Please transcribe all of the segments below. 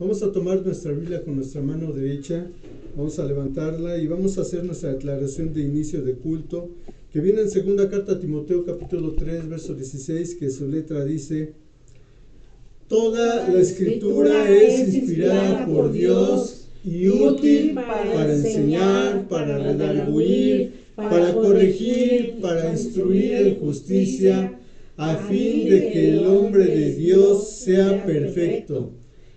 Vamos a tomar nuestra Biblia con nuestra mano derecha, vamos a levantarla y vamos a hacer nuestra declaración de inicio de culto, que viene en segunda carta a Timoteo capítulo 3, verso 16, que su letra dice: Toda la escritura es inspirada por Dios y útil para enseñar, para redarguir, para corregir, para instruir en justicia, a fin de que el hombre de Dios sea perfecto,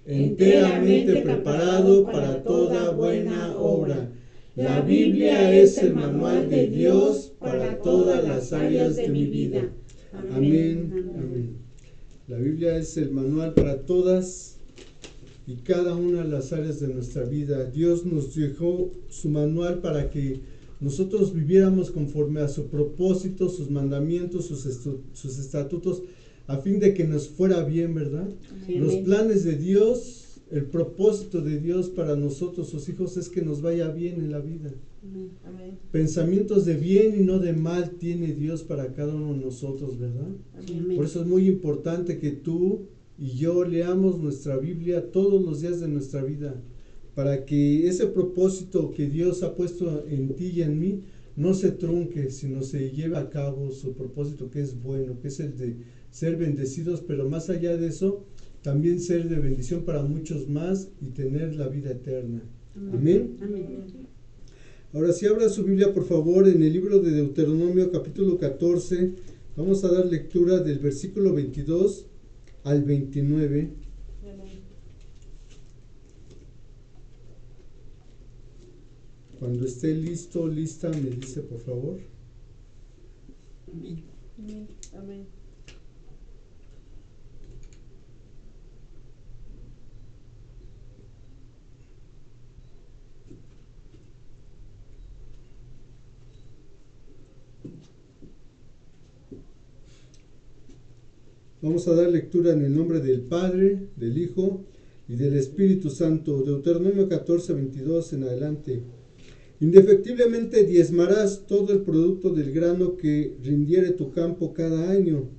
enteramente preparado para toda buena obra. La Biblia es el manual de Dios para todas las áreas de mi vida. Amén. Amén. La Biblia es el manual para todas y cada una de las áreas de nuestra vida. Dios nos dejó su manual para que nosotros viviéramos conforme a su propósito, sus mandamientos, sus estatutos, a fin de que nos fuera bien, ¿verdad? Amén. Los planes de Dios, el propósito de Dios para nosotros, sus hijos, es que nos vaya bien en la vida. Amén. Pensamientos de bien y no de mal tiene Dios para cada uno de nosotros, ¿verdad? Amén. Por eso es muy importante que tú y yo leamos nuestra Biblia todos los días de nuestra vida, para que ese propósito que Dios ha puesto en ti y en mí no se trunque, sino se lleve a cabo su propósito, que es bueno, que es el de ser bendecidos, pero más allá de eso, también ser de bendición para muchos más y tener la vida eterna. Amén. Amén. Ahora sí, abra su Biblia por favor en el libro de Deuteronomio capítulo 14. Vamos a dar lectura del versículo 22 al 29. Cuando esté listo, lista, me dice por favor. Amén. Amén. Vamos a dar lectura en el nombre del Padre, del Hijo y del Espíritu Santo. Deuteronomio 14, 22 en adelante. Indefectiblemente diezmarás todo el producto del grano que rindiere tu campo cada año,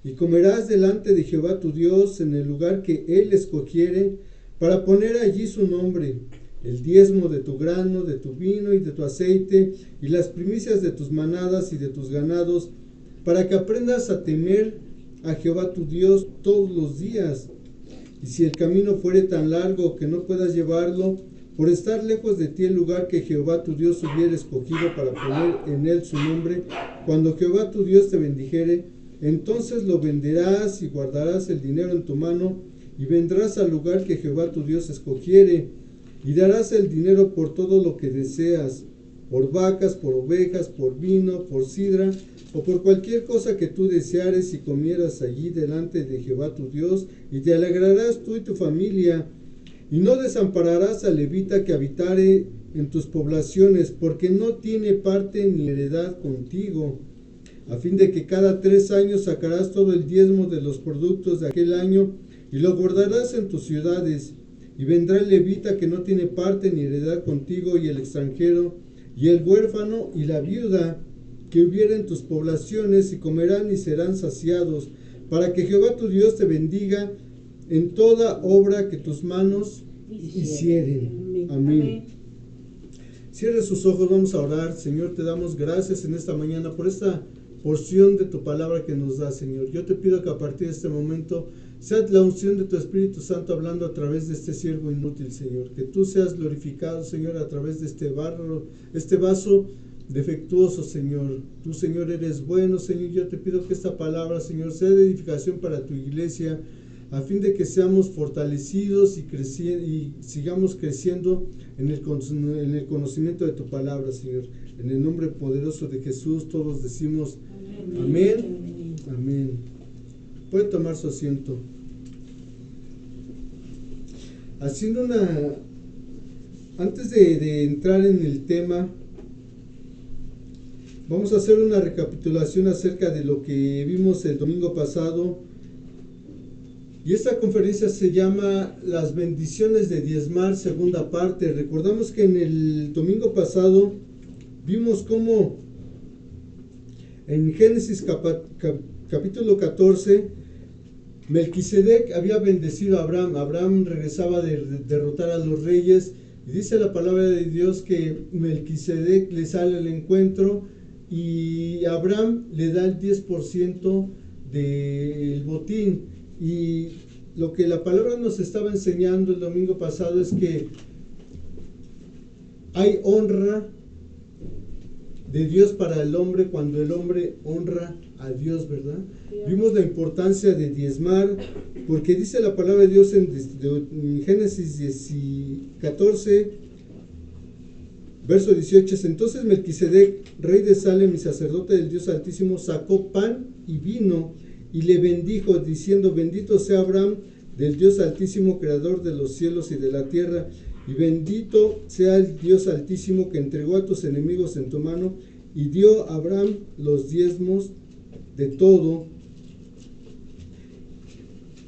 y comerás delante de Jehová tu Dios en el lugar que él escogiere para poner allí su nombre, el diezmo de tu grano, de tu vino y de tu aceite, y las primicias de tus manadas y de tus ganados, para que aprendas a temer a Jehová tu Dios todos los días. Y si el camino fuere tan largo que no puedas llevarlo, por estar lejos de ti el lugar que Jehová tu Dios hubiera escogido para poner en él su nombre, cuando Jehová tu Dios te bendijere, entonces lo venderás y guardarás el dinero en tu mano, y vendrás al lugar que Jehová tu Dios escogiere, y darás el dinero por todo lo que deseas, por vacas, por ovejas, por vino, por sidra, o por cualquier cosa que tú deseares, y comieras allí delante de Jehová tu Dios, y te alegrarás tú y tu familia. Y no desampararás al levita que habitare en tus poblaciones, porque no tiene parte ni heredad contigo, a fin de que cada 3 años sacarás todo el diezmo de los productos de aquel año, y lo guardarás en tus ciudades. Y vendrá el levita que no tiene parte ni heredad contigo, y el extranjero, y el huérfano, y la viuda que hubiera en tus poblaciones, y comerán y serán saciados, para que Jehová tu Dios te bendiga en toda obra que tus manos hicieren. Amén. Cierre sus ojos, vamos a orar. Señor, te damos gracias en esta mañana por esta porción de tu palabra que nos da, Señor. Yo te pido que a partir de este momento sea la unción de tu Espíritu Santo hablando a través de este siervo inútil, Señor. Que tú seas glorificado, Señor, a través de este vaso defectuoso, Señor. Tú, Señor, eres bueno, Señor. Yo te pido que esta palabra, Señor, sea de edificación para tu iglesia, a fin de que seamos fortalecidos y sigamos creciendo en el conocimiento de tu palabra, Señor. En el nombre poderoso de Jesús todos decimos amén. Amén. Puede tomar su asiento. Antes de entrar en el tema, vamos a hacer una recapitulación acerca de lo que vimos el domingo pasado. Y esta conferencia se llama Las bendiciones de diezmar, segunda parte. Recordamos que en el domingo pasado vimos cómo en Génesis capítulo 14 Melquisedec había bendecido a Abraham. Abraham regresaba de derrotar a los reyes. Y dice la palabra de Dios que Melquisedec le sale al encuentro y Abraham le da el 10% del botín. Y lo que la palabra nos estaba enseñando el domingo pasado es que hay honra de Dios para el hombre cuando el hombre honra a Dios, ¿verdad? Vimos la importancia de diezmar, porque dice la palabra de Dios en Génesis 14, verso 18, entonces Melquisedec, rey de Salem y sacerdote del Dios Altísimo, sacó pan y vino y le bendijo, diciendo, bendito sea Abraham del Dios Altísimo, creador de los cielos y de la tierra, y bendito sea el Dios Altísimo que entregó a tus enemigos en tu mano, y dio a Abraham los diezmos de todo.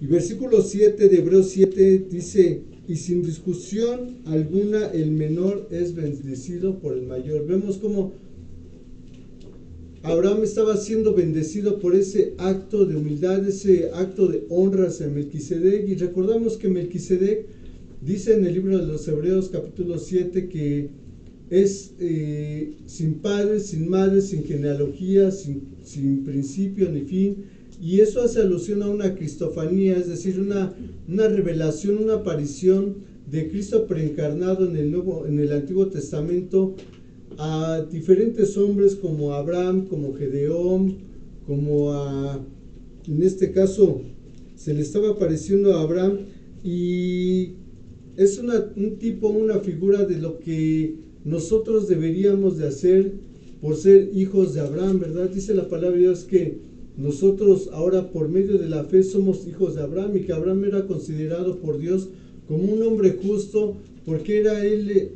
Y versículo 7 de Hebreos 7 dice, y sin discusión alguna el menor es bendecido por el mayor. Vemos cómo Abraham estaba siendo bendecido por ese acto de humildad, ese acto de honra hacia Melquisedec. Y recordamos que Melquisedec dice en el libro de los Hebreos capítulo 7 que es sin padre, sin madre, sin genealogía, sin principio ni fin. Y eso hace alusión a una cristofanía, es decir, una revelación, una aparición de Cristo preencarnado en el Antiguo Testamento a diferentes hombres como Abraham, como Gedeón, en este caso se le estaba apareciendo a Abraham, y es una figura de lo que nosotros deberíamos de hacer por ser hijos de Abraham, ¿verdad? Dice la palabra de Dios que nosotros ahora por medio de la fe somos hijos de Abraham, y que Abraham era considerado por Dios como un hombre justo, porque era él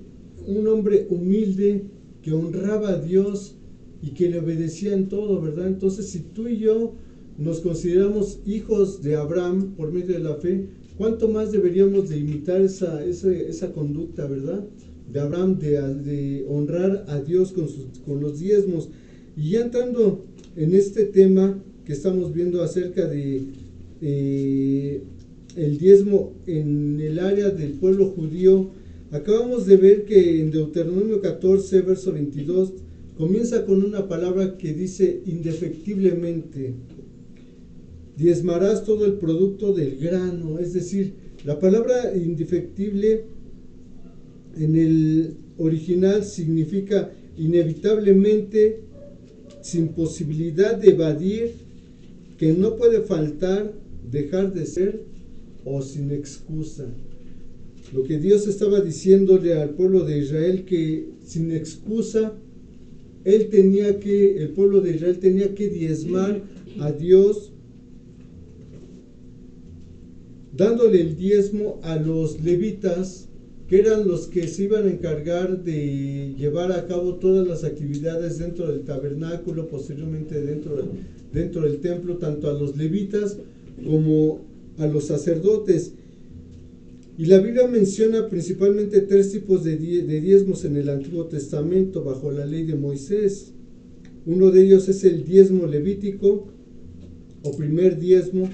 un hombre humilde que honraba a Dios y que le obedecía en todo, ¿verdad? Entonces, si tú y yo nos consideramos hijos de Abraham por medio de la fe, ¿cuánto más deberíamos de imitar esa conducta, ¿verdad? De Abraham, de honrar a Dios con los diezmos. Y ya entrando en este tema que estamos viendo acerca de el diezmo en el área del pueblo judío, acabamos de ver que en Deuteronomio 14, verso 22, comienza con una palabra que dice indefectiblemente. Diezmarás todo el producto del grano, es decir, la palabra indefectible en el original significa inevitablemente, sin posibilidad de evadir, que no puede faltar, dejar de ser o sin excusa. Lo que Dios estaba diciéndole al pueblo de Israel, que sin excusa el pueblo de Israel tenía que diezmar a Dios, dándole el diezmo a los levitas, que eran los que se iban a encargar de llevar a cabo todas las actividades dentro del tabernáculo, posteriormente dentro del templo, tanto a los levitas como a los sacerdotes. Y la Biblia menciona principalmente 3 tipos de diezmos en el Antiguo Testamento bajo la ley de Moisés. Uno de ellos es el diezmo levítico o primer diezmo,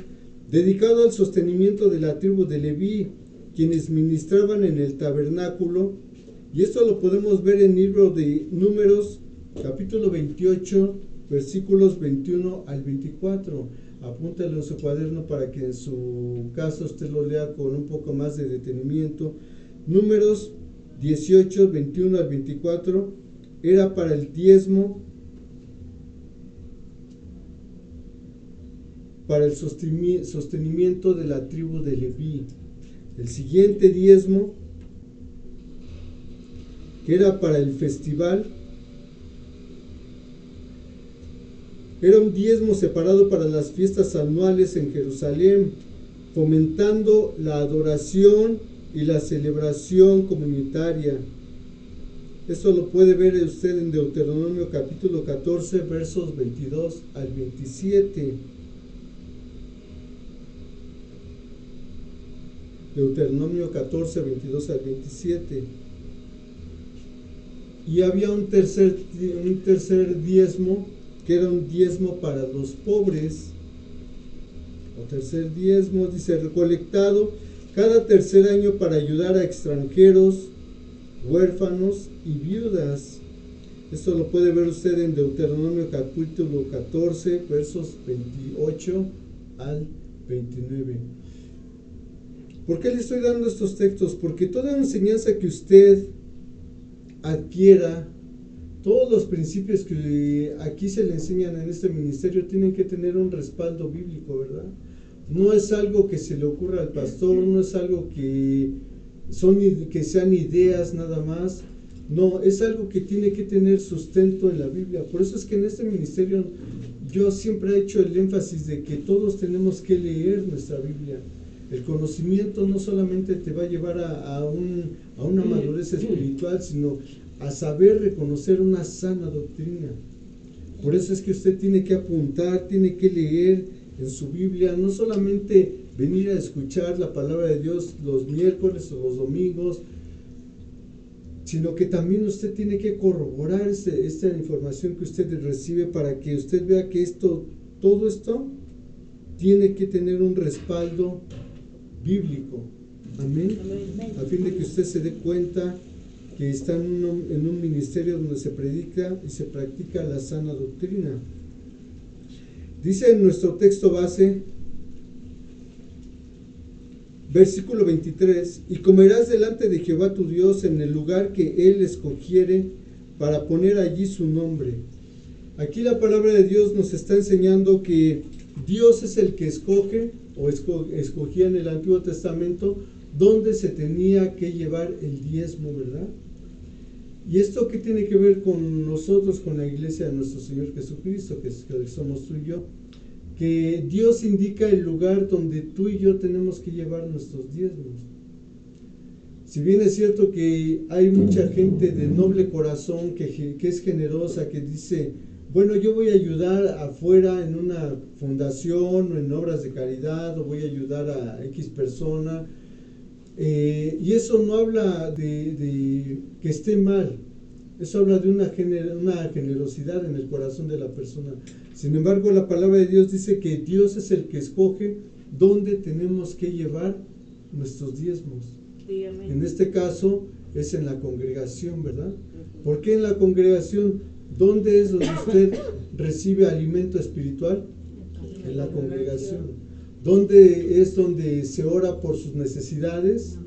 dedicado al sostenimiento de la tribu de Leví, quienes ministraban en el tabernáculo. Y esto lo podemos ver en el libro de Números capítulo 28 versículos 21 al 24. Apúntalo en su cuaderno para que en su caso usted lo lea con un poco más de detenimiento. Números 18, 21 al 24 era para el diezmo, para el sostenimiento de la tribu de Leví. El siguiente diezmo, que era para el festival, era un diezmo separado para las fiestas anuales en Jerusalén, fomentando la adoración y la celebración comunitaria. Esto lo puede ver usted en Deuteronomio capítulo 14, versos 22 al 27. Deuteronomio 14, 22 al 27. Y había un tercer diezmo, que era un diezmo para los pobres, o tercer diezmo, dice recolectado cada tercer año para ayudar a extranjeros, huérfanos y viudas. Esto lo puede ver usted en Deuteronomio capítulo 14, versos 28 al 29. ¿Por qué le estoy dando estos textos? Porque toda enseñanza que usted adquiera, todos los principios que aquí se le enseñan en este ministerio tienen que tener un respaldo bíblico, ¿verdad? No es algo que se le ocurra al pastor, no es algo que sean ideas nada más. No, es algo que tiene que tener sustento en la Biblia. Por eso es que en este ministerio yo siempre he hecho el énfasis de que todos tenemos que leer nuestra Biblia. El conocimiento no solamente te va a llevar a una madurez espiritual, sino a saber reconocer una sana doctrina. Por eso es que usted tiene que apuntar, tiene que leer en su Biblia, no solamente venir a escuchar la palabra de Dios los miércoles o los domingos, sino que también usted tiene que corroborar esta información que usted recibe para que usted vea que todo esto tiene que tener un respaldo bíblico. Amén. A fin de que usted se dé cuenta que está en un ministerio donde se predica y se practica la sana doctrina. Dice en nuestro texto base, versículo 23, y comerás delante de Jehová tu Dios en el lugar que Él escogiere para poner allí su nombre. Aquí la palabra de Dios nos está enseñando que Dios es el que escoge o escogía en el Antiguo Testamento dónde se tenía que llevar el diezmo, ¿verdad? ¿Y esto qué tiene que ver con nosotros, con la iglesia de nuestro Señor Jesucristo, que somos tú y yo? Que Dios indica el lugar donde tú y yo tenemos que llevar nuestros diezmos. Si bien es cierto que hay mucha gente de noble corazón que es generosa, que dice, bueno, yo voy a ayudar afuera en una fundación o en obras de caridad, o voy a ayudar a X persona, y eso no habla de que esté mal, eso habla de una generosidad en el corazón de la persona. Sin embargo, la palabra de Dios dice que Dios es el que escoge dónde tenemos que llevar nuestros diezmos. Dígame. En este caso es en la congregación, ¿verdad? ¿Por qué en la congregación? ¿Dónde es donde usted recibe alimento espiritual? En la congregación. ¿Dónde es donde se ora por sus necesidades?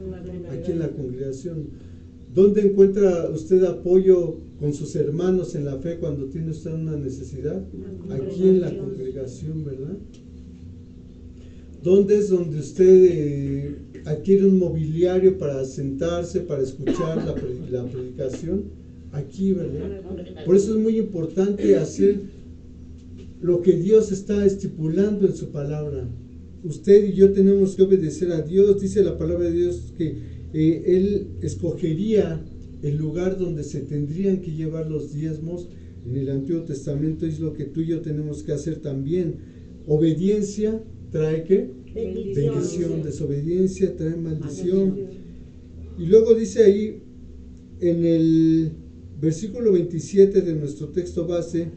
Aquí en la congregación. ¿Dónde encuentra usted apoyo con sus hermanos en la fe cuando tiene usted una necesidad? Aquí en la congregación, ¿verdad? ¿Dónde es donde usted adquiere un mobiliario para sentarse, para escuchar la predicación? Aquí, ¿verdad? Por eso es muy importante hacer lo que Dios está estipulando en su palabra. Usted y yo tenemos que obedecer a Dios. Dice la palabra de Dios que Él escogería el lugar donde se tendrían que llevar los diezmos en el Antiguo Testamento. Es lo que tú y yo tenemos que hacer también. Obediencia trae ¿qué? Bendición. Desobediencia trae maldición. Y luego dice ahí en el versículo 27 de nuestro texto base,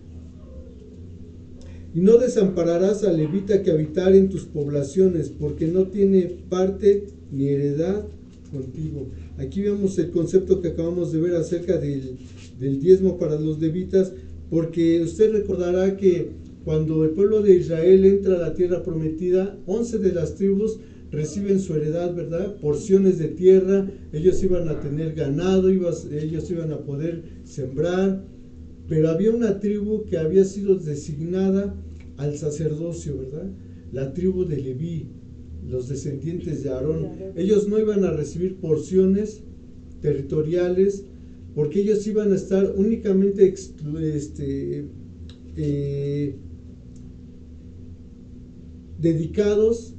y no desampararás al levita que habitar en tus poblaciones, porque no tiene parte ni heredad contigo. Aquí vemos el concepto que acabamos de ver acerca del diezmo para los levitas, porque usted recordará que cuando el pueblo de Israel entra a la tierra prometida, 11 de las tribus reciben su heredad, ¿verdad? Porciones de tierra, ellos iban a tener ganado, ellos iban a poder sembrar, pero había una tribu que había sido designada al sacerdocio, ¿verdad? La tribu de Leví, los descendientes de Aarón. Ellos no iban a recibir porciones territoriales porque ellos iban a estar únicamente dedicados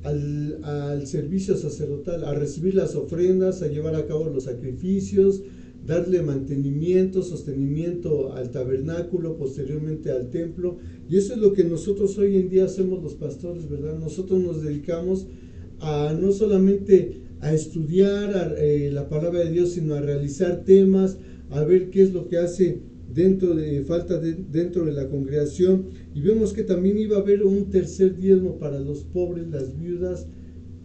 al servicio sacerdotal, a recibir las ofrendas, a llevar a cabo los sacrificios, darle mantenimiento, sostenimiento al tabernáculo, posteriormente al templo. Y eso es lo que nosotros hoy en día hacemos los pastores, ¿verdad? Nosotros nos dedicamos a no solamente a estudiar la palabra de Dios, sino a realizar temas, a ver qué es lo que hace dentro de la congregación, y vemos que también iba a haber un tercer diezmo para los pobres, las viudas,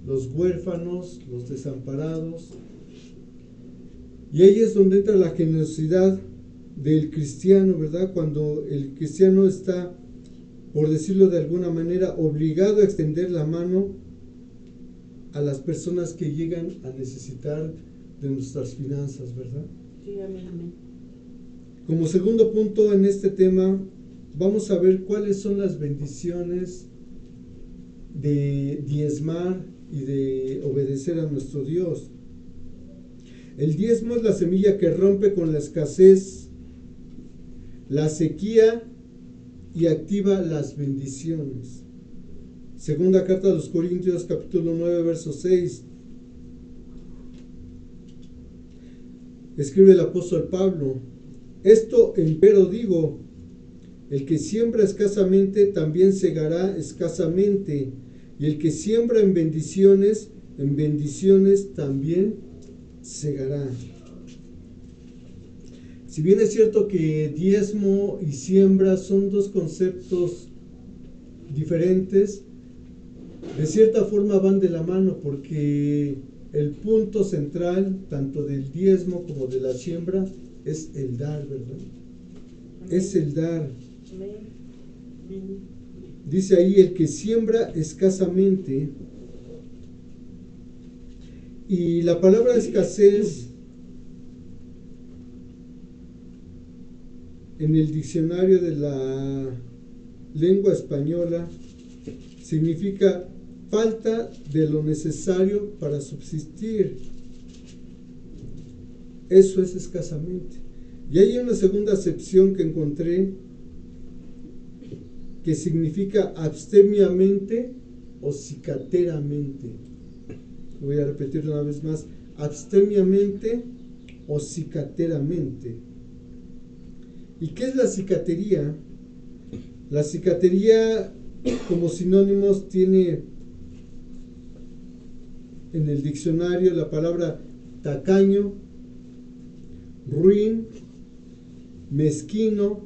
los huérfanos, los desamparados. Y ahí es donde entra la generosidad del cristiano, ¿verdad? Cuando el cristiano está, por decirlo de alguna manera, obligado a extender la mano a las personas que llegan a necesitar de nuestras finanzas, ¿verdad? Sí, amén, amén. Como segundo punto en este tema, vamos a ver cuáles son las bendiciones de diezmar y de obedecer a nuestro Dios. El diezmo es la semilla que rompe con la escasez, la sequía y activa las bendiciones. Segunda carta a los Corintios, capítulo 9, verso 6. Escribe el apóstol Pablo: esto empero digo, el que siembra escasamente también segará escasamente, y el que siembra en bendiciones también segará. Si bien es cierto que diezmo y siembra son dos conceptos diferentes, de cierta forma van de la mano, porque el punto central tanto del diezmo como de la siembra es el dar, ¿verdad? Amén. Es el dar. Amén. Amén. Dice ahí: el que siembra escasamente. Y la palabra escasez en el diccionario de la lengua española significa falta de lo necesario para subsistir. Eso es escasamente. Y hay una segunda acepción que encontré que significa abstemiamente o cicateramente. Voy a repetirlo una vez más: abstemiamente o cicateramente. ¿Y qué es la cicatería? La cicatería, como sinónimos, tiene en el diccionario la palabra tacaño, ruin, mezquino,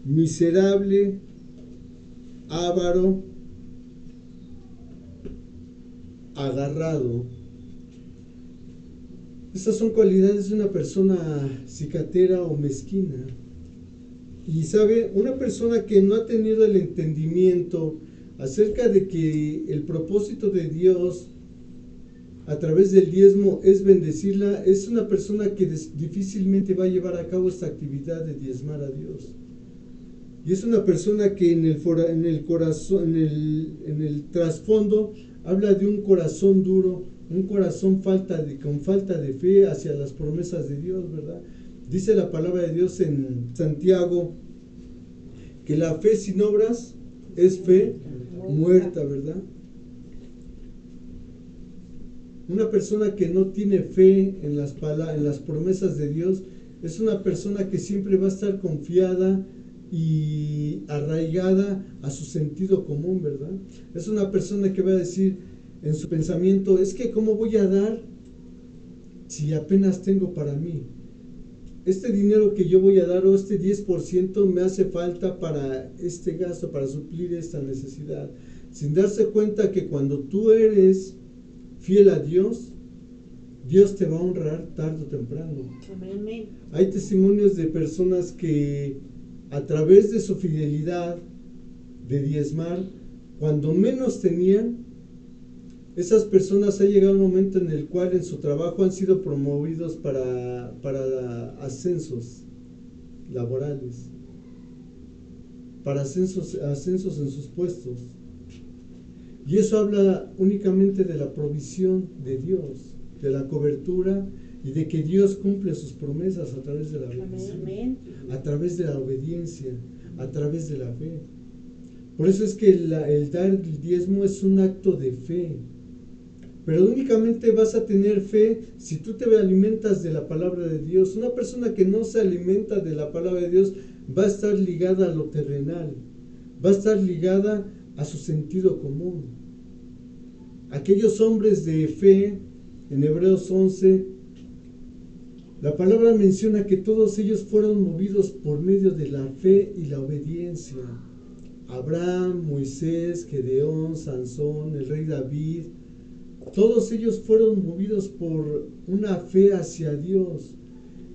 miserable, avaro, agarrado. Estas son cualidades de una persona cicatera o mezquina. Y sabe, una persona que no ha tenido el entendimiento acerca de que el propósito de Dios a través del diezmo es bendecirla, es una persona que difícilmente va a llevar a cabo esta actividad de diezmar a Dios. Y es una persona que en el corazón, en el trasfondo, habla de un corazón duro, un corazón con falta de fe hacia las promesas de Dios, ¿verdad? Dice la palabra de Dios en Santiago que la fe sin obras es fe muerta, ¿verdad? Una persona que no tiene fe en las promesas de Dios es una persona que siempre va a estar confiada y arraigada a su sentido común, ¿verdad? Es una persona que va a decir en su pensamiento: es que ¿cómo voy a dar si apenas tengo para mí? Este dinero que yo voy a dar, o este 10%, me hace falta para este gasto, para suplir esta necesidad, sin darse cuenta que cuando tú eres fiel a Dios, Dios te va a honrar tarde o temprano. Amén. Hay testimonios de personas que a través de su fidelidad de diezmar, cuando menos tenían, esas personas ha llegado un momento en el cual en su trabajo han sido promovidos para ascensos laborales, para ascensos en sus puestos. Y eso habla únicamente de la provisión de Dios, de la cobertura y de que Dios cumple sus promesas a través de la bendición, a través de la obediencia, a través de la fe. Por eso es que el dar el diezmo es un acto de fe. Pero únicamente vas a tener fe si tú te alimentas de la palabra de Dios. Una persona que no se alimenta de la palabra de Dios va a estar ligada a lo terrenal, va a estar ligada a su sentido común. Aquellos hombres de fe, en Hebreos 11, La palabra menciona que todos ellos fueron movidos por medio de la fe y la obediencia. Abraham, Moisés, Gedeón, Sansón, el rey David, todos ellos fueron movidos por una fe hacia Dios.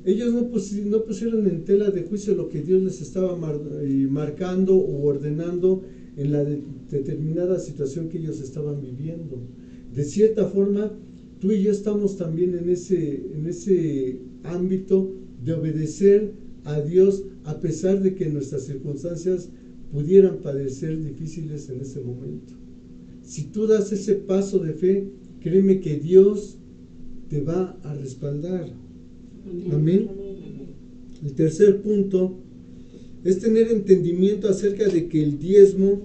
Ellos no pusieron en tela de juicio lo que Dios les estaba marcando o ordenando en la determinada situación que ellos estaban viviendo. De cierta forma, tú y yo estamos también en ese ámbito de obedecer a Dios a pesar de que nuestras circunstancias pudieran parecer difíciles en ese momento. Si tú das ese paso de fe, créeme que Dios te va a respaldar. Amén. El tercer punto es tener entendimiento acerca de que el diezmo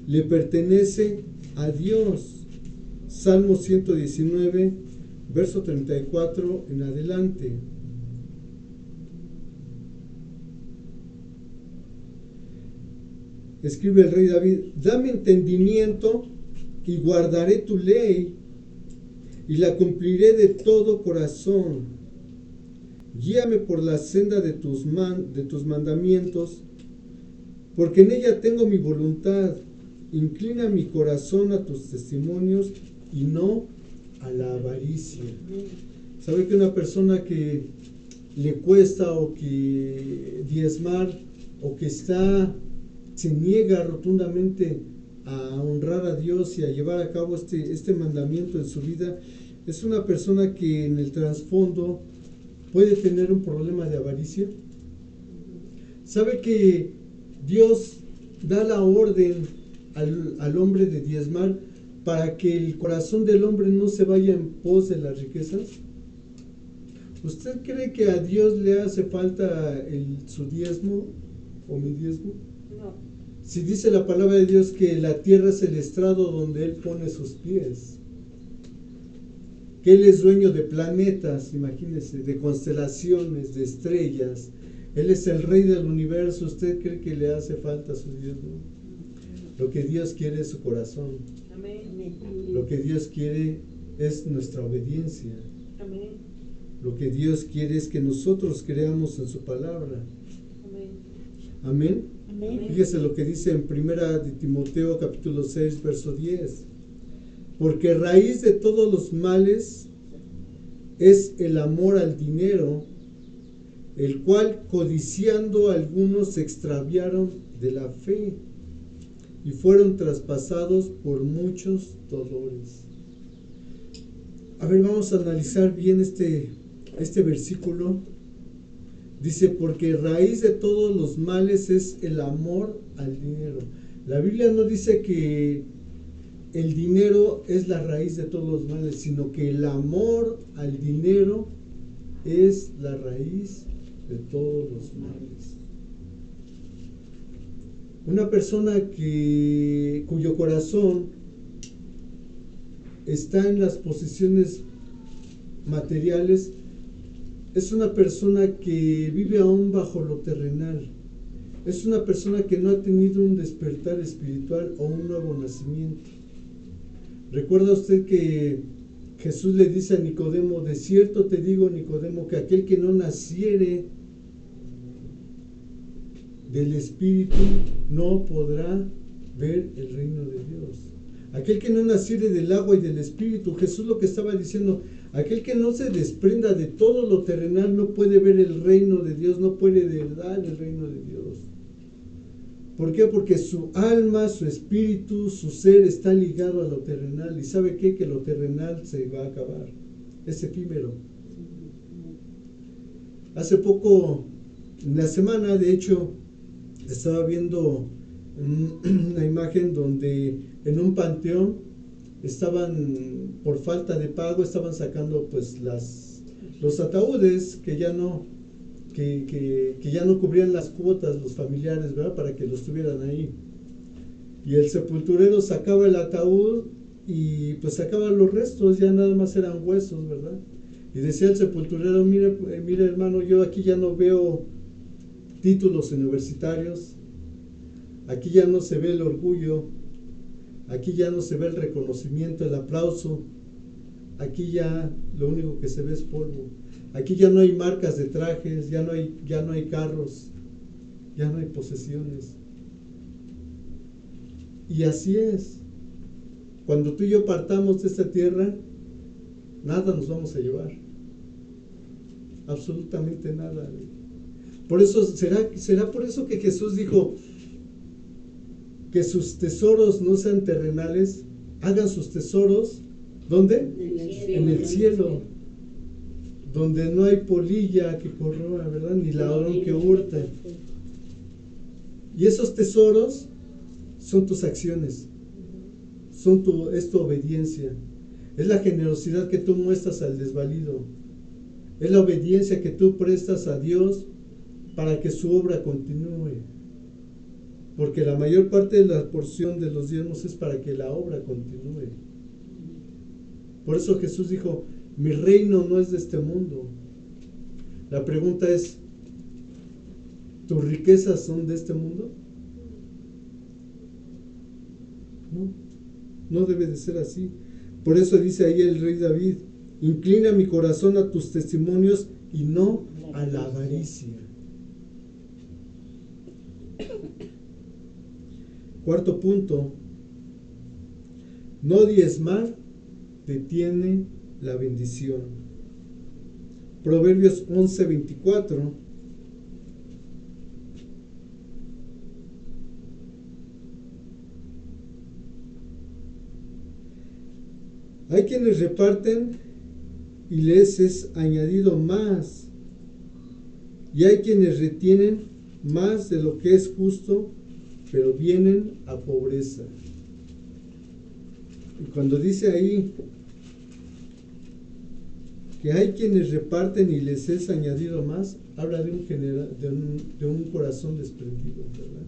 le pertenece a Dios. Salmo 119, verso 34 en adelante. Escribe el rey David: dame entendimiento y guardaré tu ley y la cumpliré de todo corazón. Guíame por la senda de tus mandamientos, porque en ella tengo mi voluntad. Inclina mi corazón a tus testimonios y no a la avaricia. ¿Sabe que una persona que le cuesta o que diezmar o que se niega rotundamente a honrar a Dios y a llevar a cabo este mandamiento en su vida, es una persona que en el trasfondo puede tener un problema de avaricia? ¿Sabe que Dios da la orden al hombre de diezmar para que el corazón del hombre no se vaya en pos de las riquezas? ¿Usted cree que a Dios le hace falta su diezmo o mi diezmo? No. Si dice la palabra de Dios que la tierra es el estrado donde Él pone sus pies, que Él es dueño de planetas, imagínese, de constelaciones, de estrellas, Él es el rey del universo, ¿usted cree que le hace falta su diezmo? Lo que Dios quiere es su corazón. Amén. Lo que Dios quiere es nuestra obediencia. Amén. Lo que Dios quiere es que nosotros creamos en su palabra. Amén. Amén. Amén. Fíjese lo que dice en 1 de Timoteo capítulo 6, verso 10. Porque raíz de todos los males es el amor al dinero, el cual codiciando algunos se extraviaron de la fe y fueron traspasados por muchos dolores. A ver, vamos a analizar bien este versículo. Dice, porque raíz de todos los males es el amor al dinero. La Biblia no dice que el dinero es la raíz de todos los males, sino que el amor al dinero es la raíz de todos los males. Una persona cuyo corazón está en las posesiones materiales es una persona que vive aún bajo lo terrenal. Es una persona que no ha tenido un despertar espiritual o un nuevo nacimiento. ¿Recuerda usted que Jesús le dice a Nicodemo: de cierto te digo, Nicodemo, que aquel que no naciere del Espíritu no podrá ver el reino de Dios? Aquel que no naciere del agua y del Espíritu, Jesús lo que estaba diciendo, aquel que no se desprenda de todo lo terrenal no puede ver el reino de Dios, no puede heredar el reino de Dios. ¿Por qué? Porque su alma, su espíritu, su ser está ligado a lo terrenal. ¿Y sabe qué? Que lo terrenal se va a acabar, es efímero. Hace poco, en la semana, de hecho, estaba viendo una imagen donde en un panteón estaban, por falta de pago, estaban sacando pues los ataúdes que ya no cubrían las cuotas los familiares, ¿verdad? Para que los tuvieran ahí. Y el sepulturero sacaba el ataúd y pues sacaba los restos, ya nada más eran huesos, ¿verdad? Y decía el sepulturero: mire hermano, yo aquí ya no veo títulos universitarios, aquí ya no se ve el orgullo, aquí ya no se ve el reconocimiento, el aplauso, aquí ya lo único que se ve es polvo. Aquí ya no hay marcas de trajes, ya no hay carros, ya no hay posesiones. Y así es. Cuando tú y yo partamos de esta tierra, nada nos vamos a llevar. Absolutamente nada. Por eso, ¿será por eso que Jesús dijo que sus tesoros no sean terrenales? Hagan sus tesoros, ¿dónde? En el cielo. Donde no hay polilla que corroa, ¿verdad? Ni ladrón que hurte. Y esos tesoros son tus acciones. Es tu obediencia. Es la generosidad que tú muestras al desvalido. Es la obediencia que tú prestas a Dios para que su obra continúe. Porque la mayor parte de la porción de los diezmos es para que la obra continúe. Por eso Jesús dijo, mi reino no es de este mundo. La pregunta es, ¿tus riquezas son de este mundo? No debe de ser así. Por eso dice ahí el rey David, inclina mi corazón a tus testimonios y no a la avaricia. Cuarto punto, no diezmar detiene la bendición. Proverbios 11:24. Hay quienes reparten y les es añadido más, y hay quienes retienen más de lo que es justo, pero vienen a pobreza. Y cuando dice ahí que hay quienes reparten y les es añadido más, habla de un corazón desprendido, ¿verdad?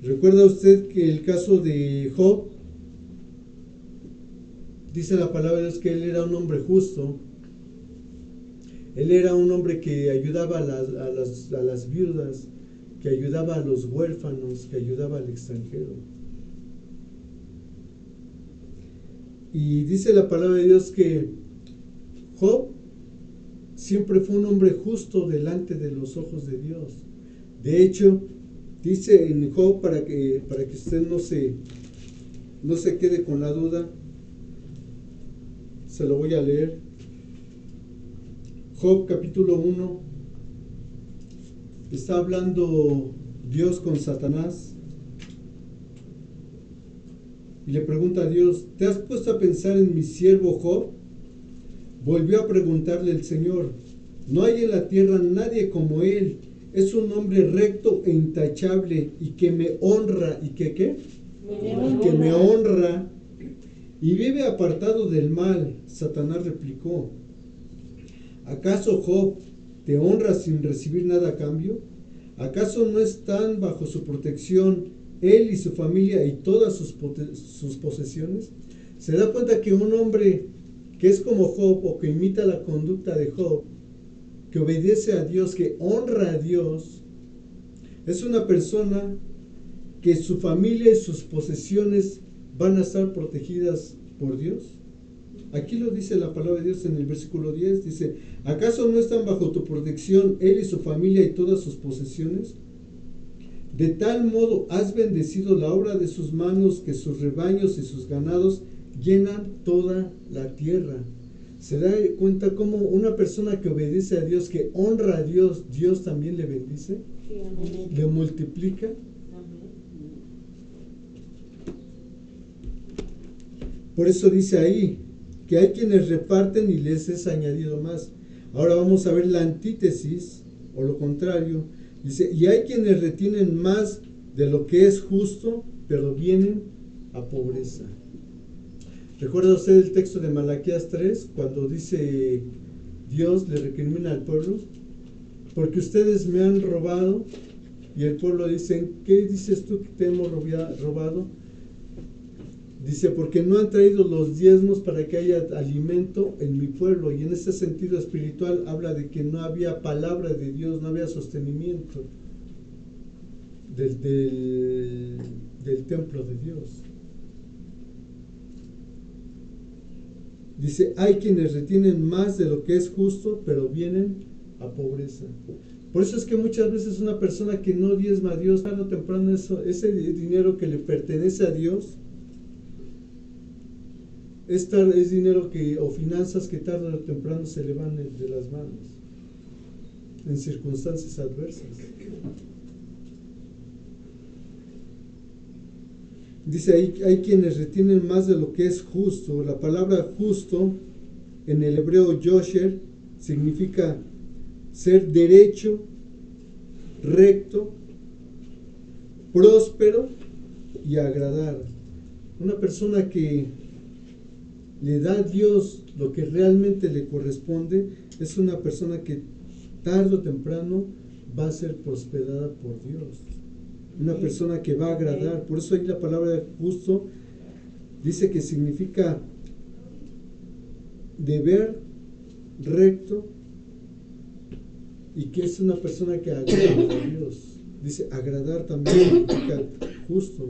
¿Recuerda usted que el caso de Job? Dice la palabra de Dios que él era un hombre justo. Él era un hombre que ayudaba a las viudas, que ayudaba a los huérfanos, que ayudaba al extranjero. Y dice la palabra de Dios que Job siempre fue un hombre justo delante de los ojos de Dios. De hecho, dice en Job, para que usted no se quede con la duda, se lo voy a leer. Job capítulo 1, está hablando Dios con Satanás y le pregunta a Dios, ¿te has puesto a pensar en mi siervo Job? Volvió a preguntarle el Señor, no hay en la tierra nadie como él, es un hombre recto e intachable y que me honra y que ¿qué? Que me honra y vive apartado del mal. Satanás replicó, ¿acaso Job te honra sin recibir nada a cambio? ¿Acaso no están bajo su protección él y su familia y todas sus posesiones? ¿Se da cuenta que un hombre que es como Job o que imita la conducta de Job, que obedece a Dios, que honra a Dios, es una persona que su familia y sus posesiones van a estar protegidas por Dios? Aquí lo dice la palabra de Dios en el versículo 10, dice, ¿acaso no están bajo tu protección él y su familia y todas sus posesiones? De tal modo has bendecido la obra de sus manos, que sus rebaños y sus ganados llenan toda la tierra. ¿Se da cuenta cómo una persona que obedece a Dios, que honra a Dios, Dios también le bendice? Sí, le multiplica. Por eso dice ahí que hay quienes reparten y les es añadido más. Ahora vamos a ver la antítesis o lo contrario. Dice, y hay quienes retienen más de lo que es justo, pero vienen a pobreza. ¿Recuerda usted el texto de Malaquías 3, cuando dice Dios le recrimina al pueblo? Porque ustedes me han robado, y el pueblo dice, ¿qué dices tú que te hemos robado? Dice, porque no han traído los diezmos para que haya alimento en mi pueblo. Y en ese sentido espiritual habla de que no había palabra de Dios, no había sostenimiento del templo de Dios. Dice, hay quienes retienen más de lo que es justo, pero vienen a pobreza. Por eso es que muchas veces una persona que no diezma a Dios, tarde o temprano ese dinero que le pertenece a Dios, es dinero o finanzas que tarde o temprano se le van de las manos en circunstancias adversas. Dice, hay quienes retienen más de lo que es justo. La palabra justo en el hebreo yosher significa ser derecho, recto, próspero y agradar. Una persona que le da a Dios lo que realmente le corresponde es una persona que tarde o temprano va a ser prosperada por Dios. Una persona que va a agradar. Por eso ahí la palabra justo dice que significa deber, recto, y que es una persona que agrada a Dios. Dice agradar también significa justo.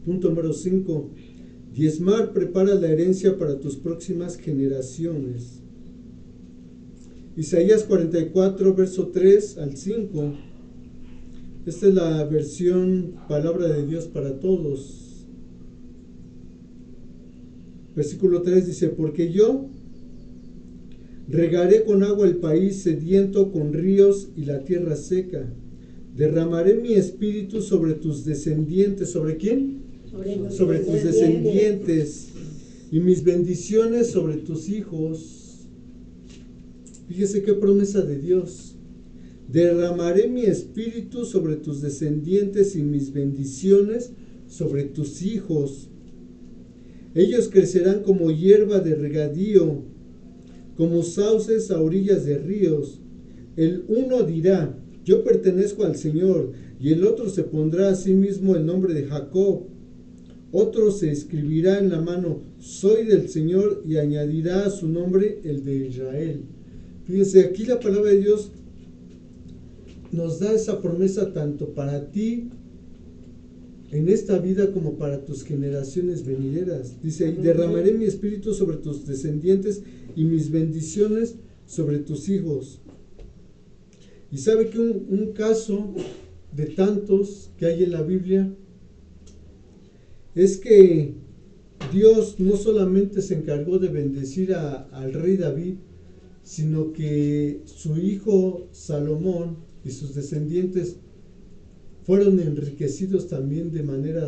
Punto número 5. Diezmar prepara la herencia para tus próximas generaciones. Isaías 44, verso 3 al 5. Esta es la versión Palabra de Dios para Todos. Versículo 3 dice, porque yo regaré con agua el país sediento, con ríos y la tierra seca. Derramaré mi espíritu sobre tus descendientes. ¿Sobre quién? Sobre tus descendientes. Y mis bendiciones sobre tus hijos. Fíjese qué promesa de Dios. Derramaré mi espíritu sobre tus descendientes y mis bendiciones sobre tus hijos. Ellos crecerán como hierba de regadío, como sauces a orillas de ríos. El uno dirá, yo pertenezco al Señor, y el otro se pondrá a sí mismo el nombre de Jacob. Otro se escribirá en la mano, soy del Señor, y añadirá a su nombre el de Israel. Fíjense, aquí la palabra de Dios nos da esa promesa tanto para ti en esta vida como para tus generaciones venideras. Dice ahí, derramaré mi espíritu sobre tus descendientes y mis bendiciones sobre tus hijos. Y sabe que un caso de tantos que hay en la Biblia es que Dios no solamente se encargó de bendecir al rey David, sino que su hijo Salomón y sus descendientes fueron enriquecidos también de manera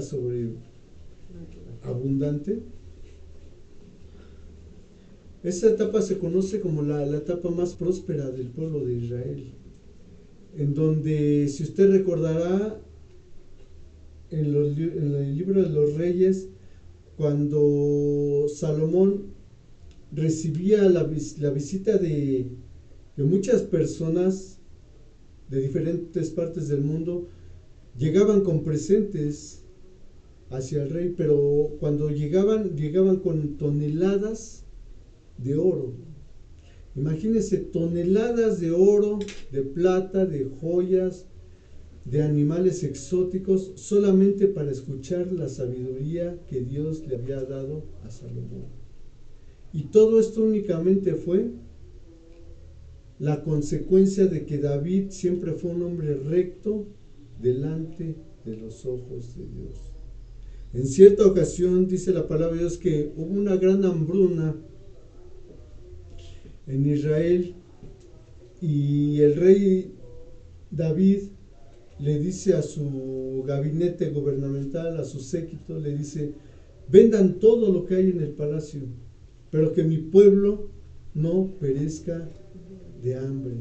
abundante. Esa etapa se conoce como la etapa más próspera del pueblo de Israel, en donde, si usted recordará, en el libro de los Reyes, cuando Salomón recibía la visita de muchas personas de diferentes partes del mundo, llegaban con presentes hacia el rey, pero cuando llegaban con toneladas de oro. Imagínense, toneladas de oro, de plata, de joyas, de animales exóticos, solamente para escuchar la sabiduría que Dios le había dado a Salomón. Y todo esto únicamente fue la consecuencia de que David siempre fue un hombre recto delante de los ojos de Dios. En cierta ocasión dice la palabra de Dios que hubo una gran hambruna en Israel y el rey David le dice a su gabinete gubernamental, a su séquito, le dice, vendan todo lo que hay en el palacio, pero que mi pueblo no perezca de hambre.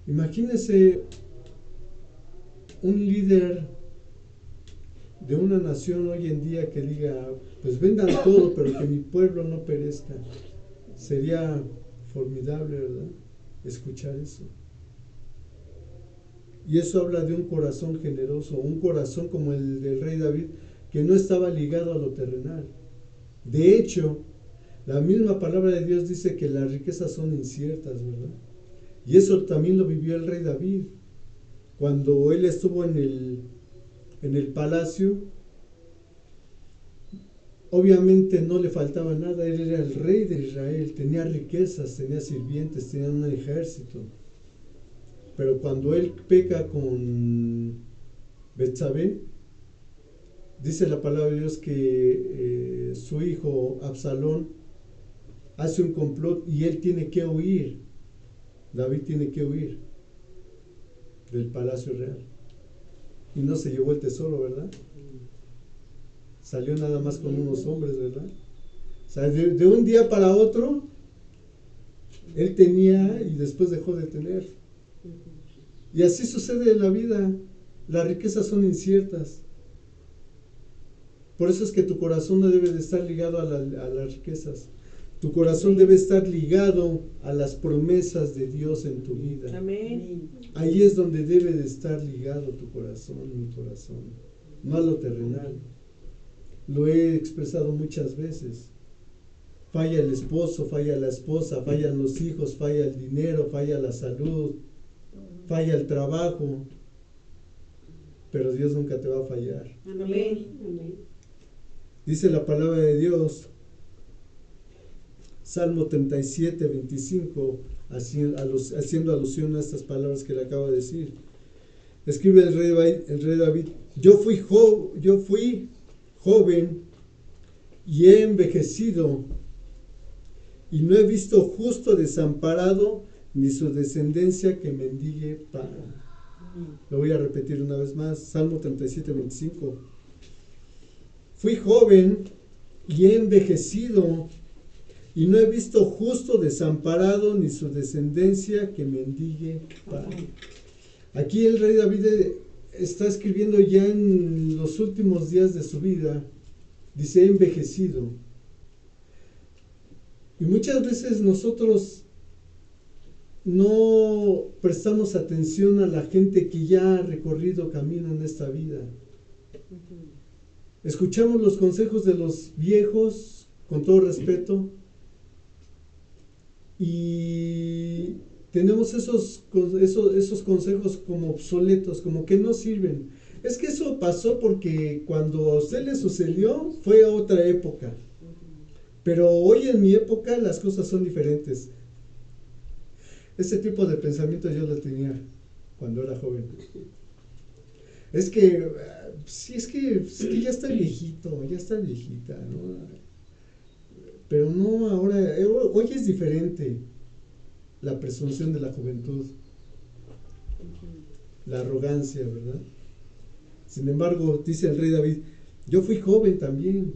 Imagínese un líder de una nación hoy en día que diga, pues vendan todo, pero que mi pueblo no perezca. Sería formidable, ¿verdad? Escuchar eso. Y eso habla de un corazón generoso, un corazón como el del rey David, que no estaba ligado a lo terrenal. De hecho, la misma palabra de Dios dice que las riquezas son inciertas, ¿verdad? Y eso también lo vivió el rey David. cuando él estuvo en el palacio, obviamente no le faltaba nada, él era el rey de Israel, tenía riquezas, tenía sirvientes, tenía un ejército. Pero cuando él peca con Betsabé, dice la palabra de Dios que su hijo Absalón hace un complot y él tiene que huir. David tiene que huir del palacio real. Y no se llevó el tesoro, ¿verdad? Salió nada más con unos hombres, ¿verdad? O sea, de un día para otro, él tenía y después dejó de tener. Y así sucede en la vida. Las riquezas son inciertas. Por eso es que tu corazón no debe de estar ligado a las riquezas. Tu corazón debe estar ligado a las promesas de Dios en tu vida. Amén. Ahí es donde debe de estar ligado tu corazón, mi corazón, no a lo terrenal. Lo he expresado muchas veces. Falla el esposo, falla la esposa, fallan los hijos, falla el dinero, falla la salud, falla el trabajo, pero Dios nunca te va a fallar. Amén. Dice la palabra de Dios, Salmo 37, 25, haciendo alusión a estas palabras que le acabo de decir. Escribe el rey David, yo fui joven y he envejecido, y no he visto justo desamparado, ni su descendencia que mendigue pan. Lo voy a repetir una vez más, Salmo 37, 25. Fui joven y he envejecido, y no he visto justo desamparado, ni su descendencia que mendigue pan. Aquí el rey David está escribiendo ya en los últimos días de su vida, dice, he envejecido. Y muchas veces nosotros no prestamos atención a la gente que ya ha recorrido camino en esta vida. Escuchamos los consejos de los viejos, con todo respeto, y tenemos esos consejos como obsoletos, como que no sirven. Es que eso pasó porque cuando a usted le sucedió fue otra época. Pero hoy en mi época las cosas son diferentes. Ese tipo de pensamiento yo lo tenía cuando era joven. Es que, sí, es que ya está viejito, ya está viejita, ¿no? Pero no ahora, hoy es diferente la presunción de la juventud, la arrogancia, ¿verdad? Sin embargo, dice el rey David, yo fui joven también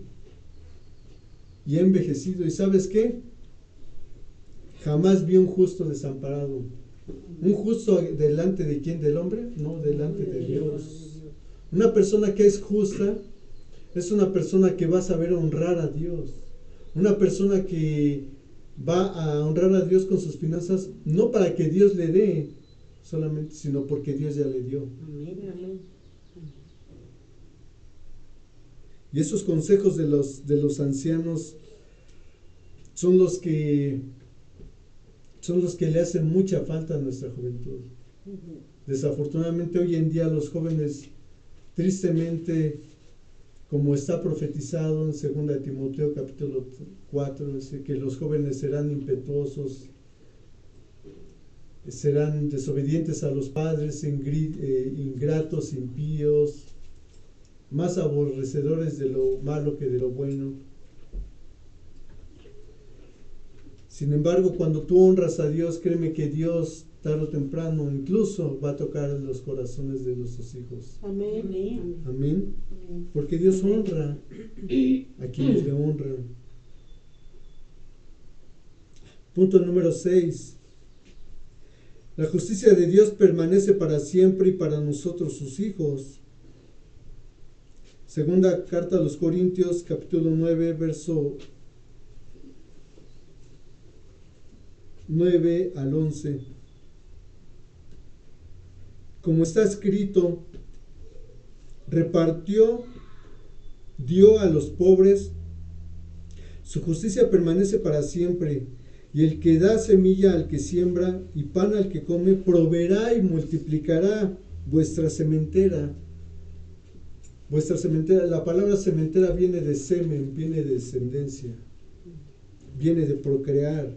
y he envejecido, y ¿sabes qué? Jamás vi un justo desamparado. ¿Un justo delante de quién? ¿Del hombre? No, delante de Dios. Una persona que es justa es una persona que va a saber honrar a Dios. Una persona que va a honrar a Dios con sus finanzas, no para que Dios le dé solamente, sino porque Dios ya le dio. Amén. Y esos consejos de los ancianos son los que le hacen mucha falta a nuestra juventud. Desafortunadamente hoy en día los jóvenes, tristemente, como está profetizado en 2 Timoteo capítulo 4, dice que los jóvenes serán impetuosos, serán desobedientes a los padres, ingratos, impíos, más aborrecedores de lo malo que de lo bueno. Sin embargo, cuando tú honras a Dios, créeme que Dios, tarde o temprano, incluso va a tocar los corazones de nuestros hijos. Amén. Amén. Porque Dios honra a quienes le honran. Punto número 6. La justicia de Dios permanece para siempre y para nosotros sus hijos. Segunda carta a los Corintios, capítulo 9, verso 9 al 11. Como está escrito, repartió, dio a los pobres, su justicia permanece para siempre, y el que da semilla al que siembra y pan al que come, proveerá y multiplicará. vuestra sementera. Vuestra sementera, la palabra sementera viene de semen, viene de descendencia, viene de procrear.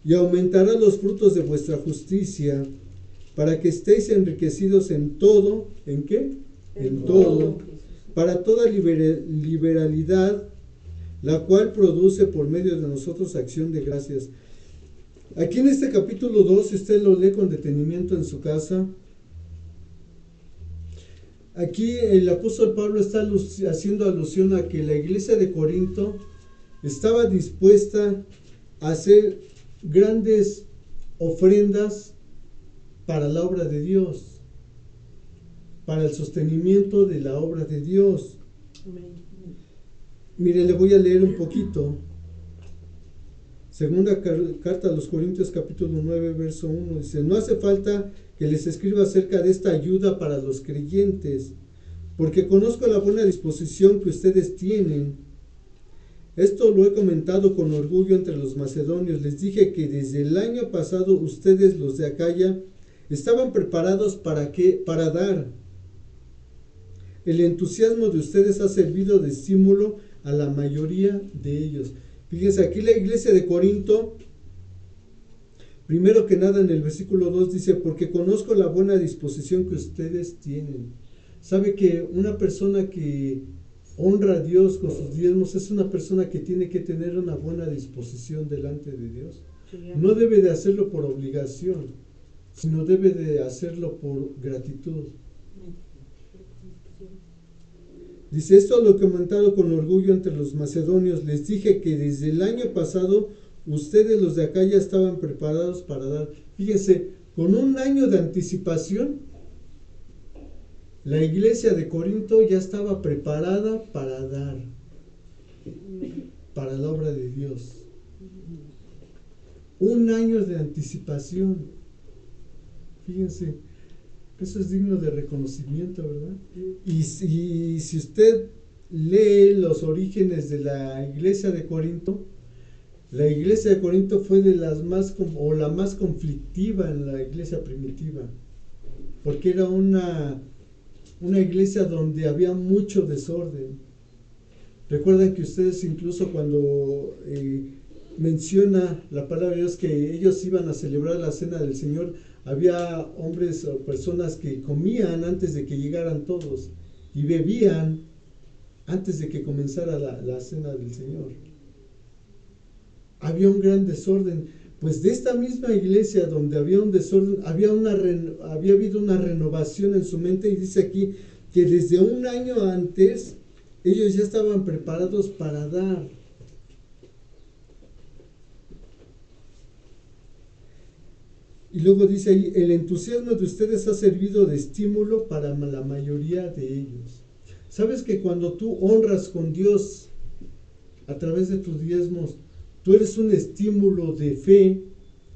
Y aumentará los frutos de vuestra justicia, para que estéis enriquecidos en todo. ¿En qué? En todo. Para toda liberalidad, la cual produce por medio de nosotros acción de gracias. Aquí en este capítulo 2, si usted lo lee con detenimiento en su casa, aquí el apóstol Pablo está haciendo alusión a que la iglesia de Corinto estaba dispuesta a hacer grandes ofrendas para la obra de Dios, para el sostenimiento de la obra de Dios. Mire, le voy a leer un poquito. Segunda carta a los Corintios capítulo 9 verso 1 dice: no hace falta que les escriba acerca de esta ayuda para los creyentes, porque conozco la buena disposición que ustedes tienen. Esto lo he comentado con orgullo entre los macedonios. Les dije que desde el año pasado ustedes, los de Acaya, estaban preparados para dar. El entusiasmo de ustedes ha servido de estímulo a la mayoría de ellos. Fíjense, aquí la iglesia de Corinto, primero que nada en el versículo 2 dice: porque conozco la buena disposición que ustedes tienen. ¿Sabe que una persona que honra a Dios con sus diezmos es una persona que tiene que tener una buena disposición delante de Dios? No debe de hacerlo por obligación, sino debe de hacerlo por gratitud. Dice: esto lo he comentado con orgullo entre los macedonios. Les dije que desde el año pasado ustedes, los de acá, ya estaban preparados para dar. Fíjense, con un año de anticipación, la iglesia de Corinto ya estaba preparada para dar, para la obra de Dios. Un año de anticipación. Fíjense, eso es digno de reconocimiento, ¿verdad? Y si usted lee los orígenes de la iglesia de Corinto, la iglesia de Corinto fue de las más, o la más conflictiva en la iglesia primitiva, porque era una iglesia donde había mucho desorden. Recuerdan que ustedes, incluso cuando menciona la palabra de Dios que ellos iban a celebrar la cena del Señor, había hombres o personas que comían antes de que llegaran todos y bebían antes de que comenzara la cena del Señor. Había un gran desorden. Pues de esta misma iglesia donde había un desorden, había habido una renovación en su mente, y dice aquí que desde un año antes ellos ya estaban preparados para dar. Y luego dice ahí: el entusiasmo de ustedes ha servido de estímulo para la mayoría de ellos. ¿Sabes que cuando tú honras con Dios a través de tus diezmos, tú eres un estímulo de fe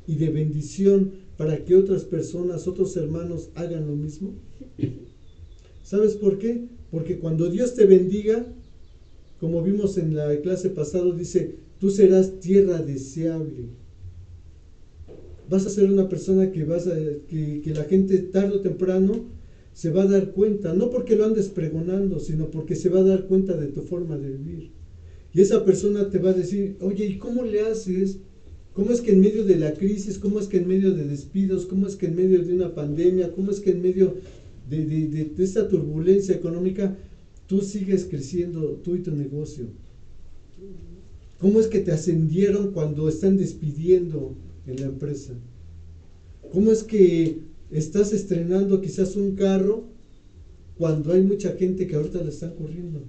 y de bendición para que otras personas, otros hermanos hagan lo mismo? ¿Sabes por qué? Porque cuando Dios te bendiga, como vimos en la clase pasada, dice: tú serás tierra deseable. Vas a ser una persona que la gente tarde o temprano se va a dar cuenta, no porque lo andes pregonando, sino porque se va a dar cuenta de tu forma de vivir. Y esa persona te va a decir: oye, ¿y cómo le haces? ¿Cómo es que en medio de la crisis, cómo es que en medio de despidos, cómo es que en medio de una pandemia, cómo es que en medio de esta turbulencia económica, tú sigues creciendo, tú y tu negocio? ¿Cómo es que te ascendieron cuando están despidiendo en la empresa? ¿Cómo es que estás estrenando quizás un carro cuando hay mucha gente que ahorita le están corriendo?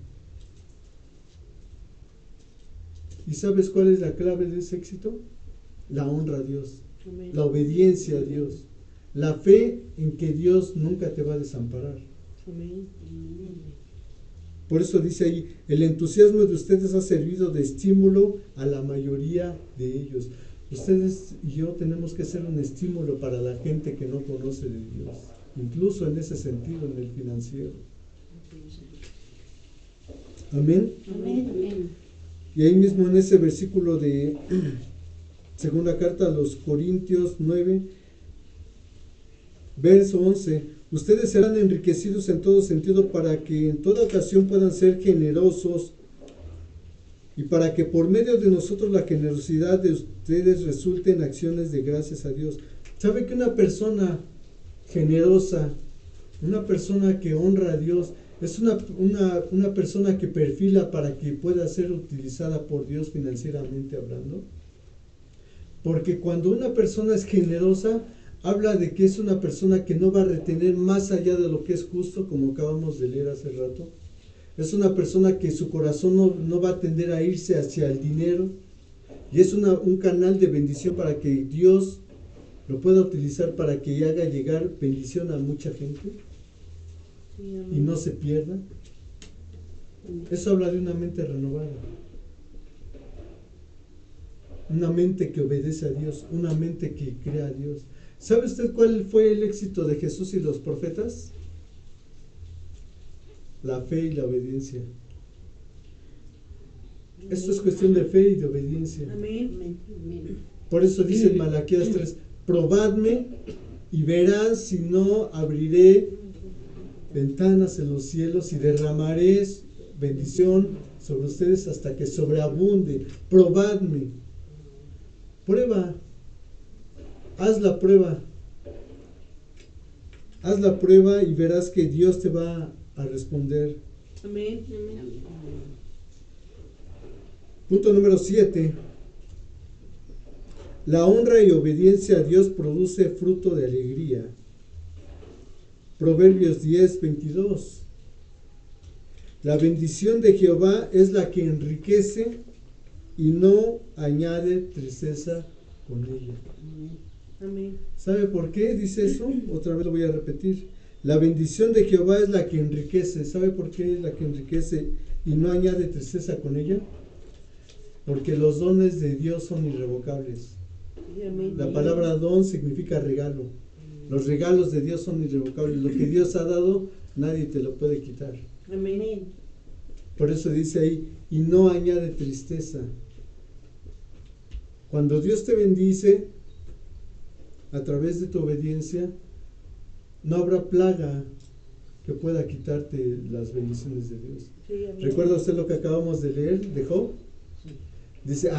¿Y sabes cuál es la clave de ese éxito? La honra a Dios, Amén. La obediencia a Dios, la fe en que Dios nunca te va a desamparar. Amén. Por eso dice ahí: el entusiasmo de ustedes ha servido de estímulo a la mayoría de ellos. Ustedes y yo tenemos que ser un estímulo para la gente que no conoce de Dios, incluso en ese sentido, en el financiero. Amén. Amén. Amén. Y ahí mismo en ese versículo de segunda carta a los Corintios 9, verso 11: Ustedes serán enriquecidos en todo sentido para que en toda ocasión puedan ser generosos y para que por medio de nosotros la generosidad de ustedes resulte en acciones de gracias a Dios. ¿Sabe que una persona generosa, una persona que honra a Dios, es una persona que perfila para que pueda ser utilizada por Dios financieramente hablando? Porque cuando una persona es generosa, habla de que es una persona que no va a retener más allá de lo que es justo, como acabamos de leer hace rato. Es una persona que su corazón no va a tender a irse hacia el dinero. Y es un canal de bendición para que Dios lo pueda utilizar para que haga llegar bendición a mucha gente y no se pierda. Eso habla de una mente renovada. Una mente que obedece a Dios, una mente que crea a Dios. ¿Sabe usted cuál fue el éxito de Jesús y los profetas? La fe y la obediencia. Esto es cuestión de fe y de obediencia. Amén. Por eso dice en Malaquías 3, probadme y verán si no abriré ventanas en los cielos y derramaré bendición sobre ustedes hasta que sobreabunde. Probadme. Prueba. Haz la prueba. Haz la prueba y verás que Dios te va a responder. Amén. Punto número 7. La honra y obediencia a Dios produce fruto de alegría. Proverbios 10:22. La bendición de Jehová es la que enriquece y no añade tristeza con ella. Amén. ¿Sabe por qué dice eso? Otra vez lo voy a repetir. La bendición de Jehová es la que enriquece. ¿Sabe por qué es la que enriquece y no añade tristeza con ella? Porque los dones de Dios son irrevocables. Amén. La palabra don significa regalo. Los regalos de Dios son irrevocables. Lo que Dios ha dado, nadie te lo puede quitar. Amén. Por eso dice ahí, y no añade tristeza. Cuando Dios te bendice, a través de tu obediencia, no habrá plaga que pueda quitarte las bendiciones de Dios. Sí, amén. ¿Recuerda usted lo que acabamos de leer de Job? Dice,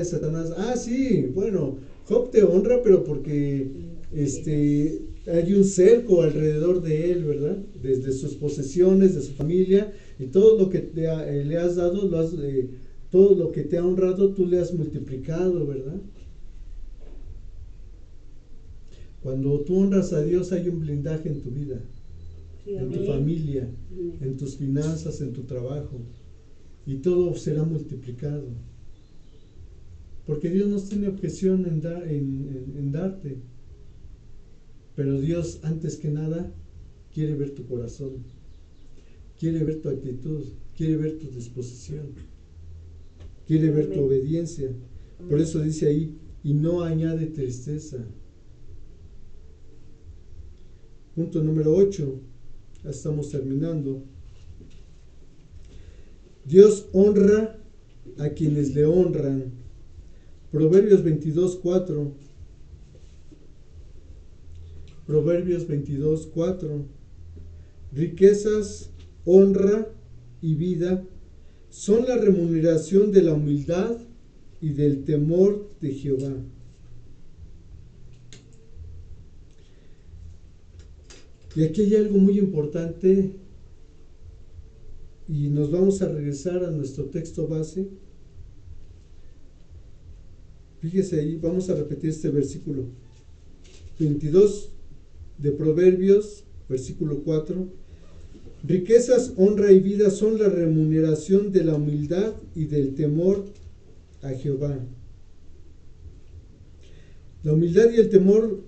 Satanás, sí, bueno, Job te honra, pero porque hay un cerco alrededor de él, ¿verdad? Desde sus posesiones, de su familia, y todo lo que le has dado, todo lo que te ha honrado, tú le has multiplicado, ¿verdad? Cuando tú honras a Dios, hay un blindaje en tu vida, Sí, en tu amén. familia, en tus finanzas, en tu trabajo, y todo será multiplicado. Porque Dios no tiene objeción en darte. Pero Dios, antes que nada, quiere ver tu corazón. Quiere ver tu actitud. Quiere ver tu disposición. Quiere ver tu obediencia. Por eso dice ahí, y no añade tristeza. Punto número 8. Ya estamos terminando. Dios honra a quienes le honran. Proverbios 22:4. Proverbios 22:4. Riquezas, honra y vida son la remuneración de la humildad y del temor de Jehová. Y aquí hay algo muy importante y nos vamos a regresar a nuestro texto base. Fíjese ahí, vamos a repetir este versículo 22 de Proverbios, versículo 4. Riquezas, honra y vida son la remuneración de la humildad y del temor a Jehová. La humildad y el temor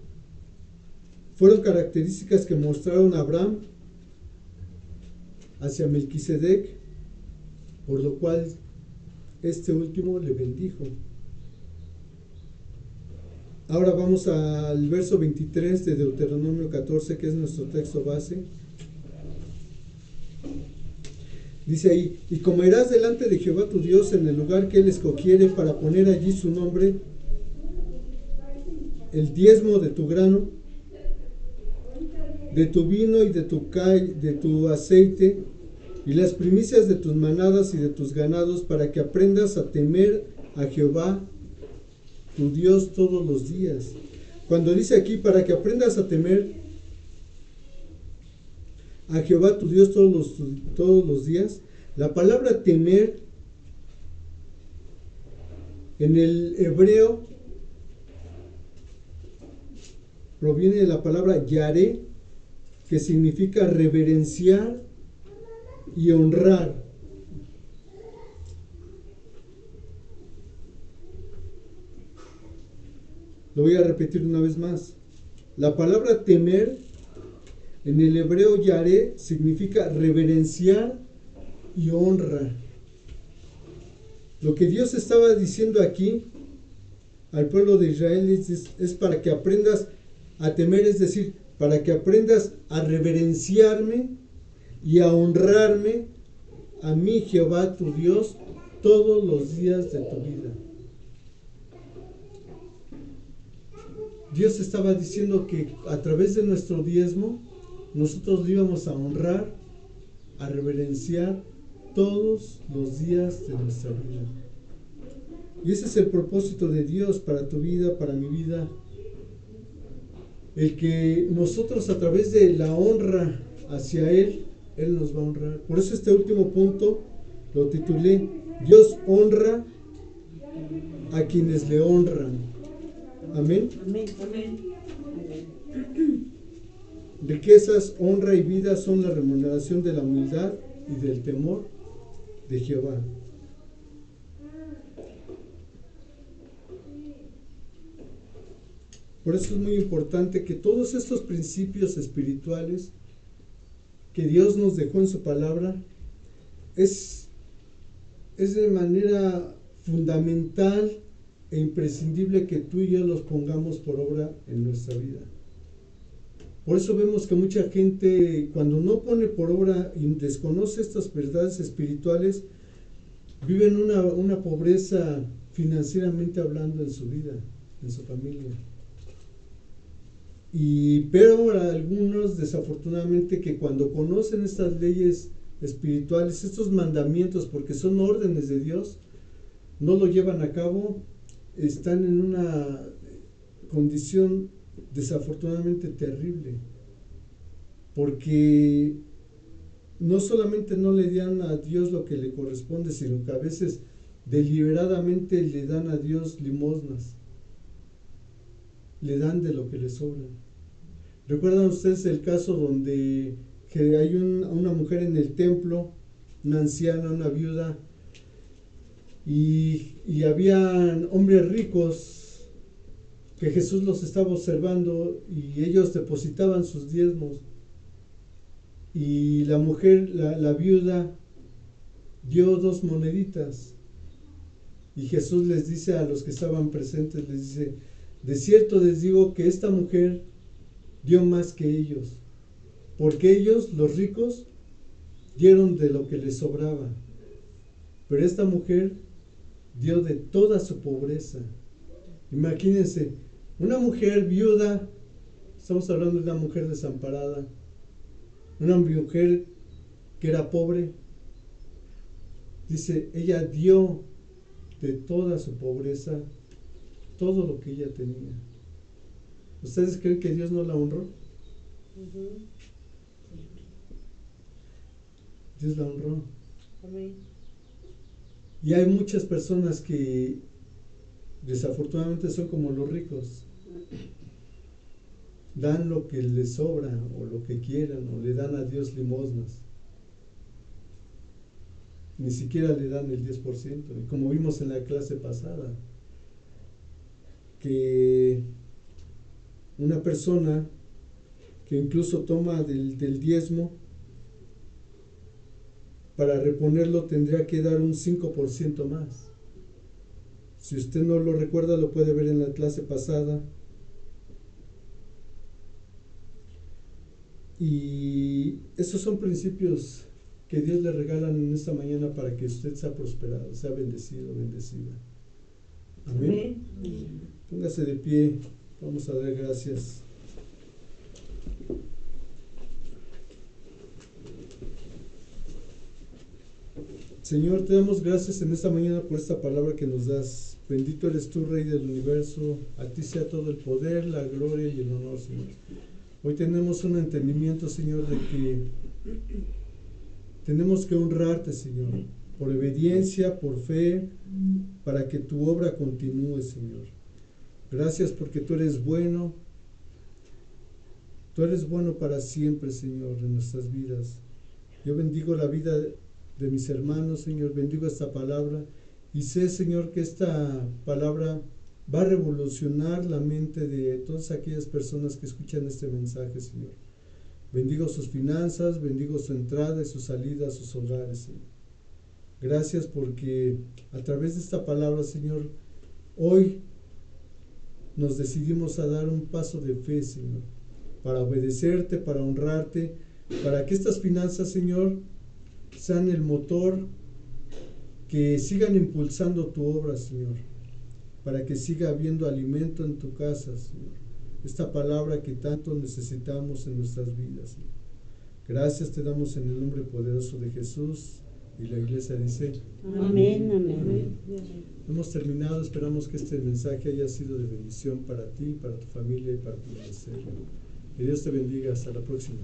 fueron características que mostraron Abraham hacia Melquisedec, por lo cual este último le bendijo. Ahora vamos al verso 23 de Deuteronomio 14, que es nuestro texto base. Dice ahí, y comerás delante de Jehová tu Dios en el lugar que él escogiere para poner allí su nombre, el diezmo de tu grano de tu vino y de tu aceite, y las primicias de tus manadas y de tus ganados, para que aprendas a temer a Jehová, tu Dios, todos los días. Cuando dice aquí, para que aprendas a temer a Jehová, tu Dios, todos los días, la palabra temer en el hebreo proviene de la palabra yaré, que significa reverenciar y honrar. Lo voy a repetir una vez más. La palabra temer en el hebreo yaré significa reverenciar y honra. Lo que Dios estaba diciendo aquí al pueblo de Israel es para que aprendas a temer, es decir, para que aprendas a reverenciarme y a honrarme a mí, Jehová tu Dios, todos los días de tu vida. Dios estaba diciendo que a través de nuestro diezmo nosotros lo íbamos a honrar, a reverenciar todos los días de nuestra vida. Y ese es el propósito de Dios para tu vida, para mi vida. El que nosotros a través de la honra hacia Él nos va a honrar. Por eso este último punto lo titulé: Dios honra a quienes le honran. Amén. Amén. Amén. Riquezas, honra y vida son la remuneración de la humildad y del temor de Jehová. Por eso es muy importante que todos estos principios espirituales que Dios nos dejó en su palabra es de manera fundamental e imprescindible que tú y yo los pongamos por obra en nuestra vida. Por eso vemos que mucha gente, cuando no pone por obra y desconoce estas verdades espirituales, viven una pobreza financieramente hablando en su vida, en su familia. Pero algunos, desafortunadamente, que cuando conocen estas leyes espirituales, estos mandamientos, porque son órdenes de Dios, no lo llevan a cabo, están en una condición desafortunadamente terrible, porque no solamente no le dan a Dios lo que le corresponde, sino que a veces deliberadamente le dan a Dios limosnas, le dan de lo que le sobra. ¿Recuerdan ustedes el caso donde que hay una mujer en el templo, una anciana, una viuda, y habían hombres ricos que Jesús los estaba observando y ellos depositaban sus diezmos, y la mujer, la viuda, dio 2 moneditas, y Jesús les dice a los que estaban presentes, les dice: de cierto les digo que esta mujer dio más que ellos, porque ellos, los ricos, dieron de lo que les sobraba, pero esta mujer dio de toda su pobreza. Imagínense, una mujer viuda, estamos hablando de una mujer desamparada, una mujer que era pobre, dice, ella dio de toda su pobreza todo lo que ella tenía. ¿Ustedes creen que Dios no la honró? Dios la honró. Amén. Y hay muchas personas que desafortunadamente son como los ricos. Dan lo que les sobra o lo que quieran, o le dan a Dios limosnas. Ni siquiera le dan el 10%. Y como vimos en la clase pasada, que una persona que incluso toma del diezmo, para reponerlo tendría que dar un 5% más. Si usted no lo recuerda, lo puede ver en la clase pasada. Y esos son principios que Dios le regalan en esta mañana para que usted sea prosperado, sea bendecido, bendecida. Amén. Póngase de pie, vamos a dar gracias. Señor, te damos gracias en esta mañana por esta palabra que nos das. Bendito eres tú, Rey del universo. A ti sea todo el poder, la gloria y el honor, Señor. Hoy tenemos un entendimiento, Señor, de que tenemos que honrarte, Señor, por obediencia, por fe, para que tu obra continúe, Señor. Gracias porque tú eres bueno. Tú eres bueno para siempre, Señor, en nuestras vidas. Yo bendigo la vida de mis hermanos, Señor, bendigo esta palabra y sé, Señor, que esta palabra va a revolucionar la mente de todas aquellas personas que escuchan este mensaje, Señor. Bendigo sus finanzas, bendigo su entrada y su salida a sus hogares, Señor. Gracias porque a través de esta palabra, Señor, hoy nos decidimos a dar un paso de fe, Señor, para obedecerte, para honrarte, para que estas finanzas, Señor, sean el motor que sigan impulsando tu obra, Señor, para que siga habiendo alimento en tu casa, Señor. Esta palabra que tanto necesitamos en nuestras vidas, Señor. Gracias te damos en el nombre poderoso de Jesús. Y la iglesia dice: Amén, amén. Amén. Hemos terminado, esperamos que este mensaje haya sido de bendición para ti, para tu familia y para tu ministerio. Que Dios te bendiga, hasta la próxima.